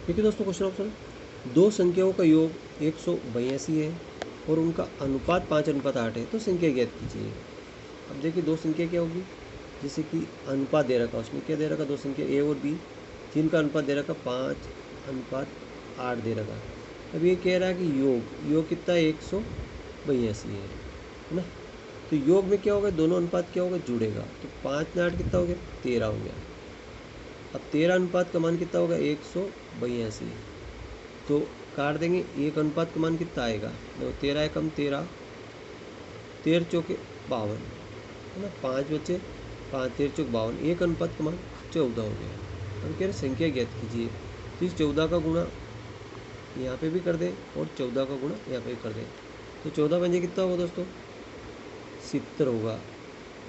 ठीक है दोस्तों, क्वेश्चन ऑप्शन, दो संख्याओं का योग 182 है और उनका अनुपात 5:8 है, तो संख्या ज्ञात कीजिए। अब देखिए दो संख्या क्या होगी, जैसे कि अनुपात दे रखा, उसमें क्या दे रखा, दो संख्या ए और बी, जिनका अनुपात दे रखा 5:8 दे रखा। अब ये कह रहा है कि योग योग कितना है, 182 है ना। तो योग में क्या होगा, दोनों अनुपात क्या होगा, जुड़ेगा, तो 5 में 8 कितना हो गया, 13 हो गया। अब 13 अनुपात का मान कितना होगा, 182, तो काट देंगे, एक अनुपात का मान कितना आएगा, देखो 13 है कम 13, 13 चौके 52 है ना, 5 बचे, 5 13 चौक 52, एक अनुपात का मान 14 हो गया। अब कह रहे संख्या ज्ञात कीजिए, तो इस 14 का गुणा यहाँ पे भी कर दें और 14 का गुणा यहाँ पे भी कर दें, तो 14 पंजे कितना होगा दोस्तों, 70 होगा,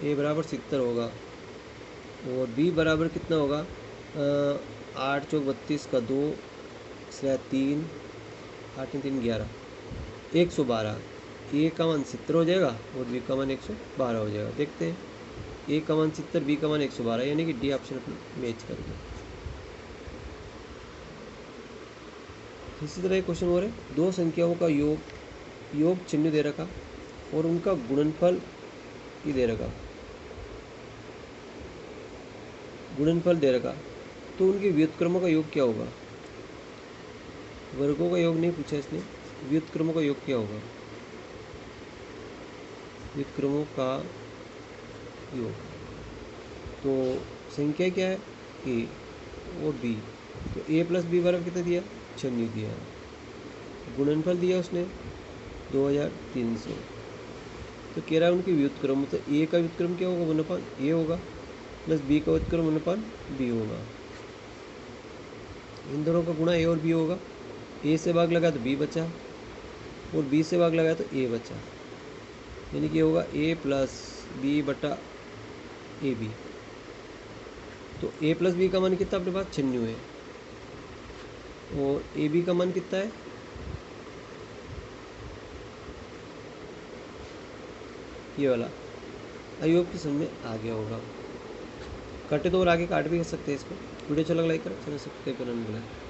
ए बराबर 70 होगा, और बी बराबर कितना होगा, 8 चौक 32 का 2 3, 8 3 11, 112, ए का मान 70 हो जाएगा और बी का मान 112 हो जाएगा। देखते हैं, ए का मान 70, बी का मान 112, यानी कि डी ऑप्शन अपना मैच कर दिया। इसी तरह एक क्वेश्चन और है, दो संख्याओं का योग चिन्ह दे रखा और उनका गुणनफल ही दे रखा, गुणनफल दे रखा, तो उनके व्युत्क्रमों का योग क्या होगा। वर्गों का योग नहीं पूछा इसने, व्युत्क्रमों का योग क्या होगा, व्युत्क्रमों का योग, तो संख्या क्या है, ए और बी, तो ए प्लस बी बराबर कितना दिया, 96 दिया, गुणनफल दिया उसने 2300, तो कह रहा है उनके व्युत्क्रम, तो ए का व्युत्क्रम क्या होगा, 1/ए होगा, प्लस बी का व्युत्क्रम 1/बी होगा, इन दोनों का गुणा ए और बी होगा, ए से भाग लगा तो बी बचा और बी से भाग लगा तो ए बचा, यानी कि होगा ए प्लस बी बटा ए बी, तो ए प्लस बी का मान कितना अपने पास 96 है और ए बी का मान कितना है, ये वाला। आई होप कि समझ में आ गया होगा, कटे तो और आगे काट भी सकते हैं इसको। वीडियो अच्छा लगा लाइक करें, चैनल सब्सक्राइब करना ना भूलें।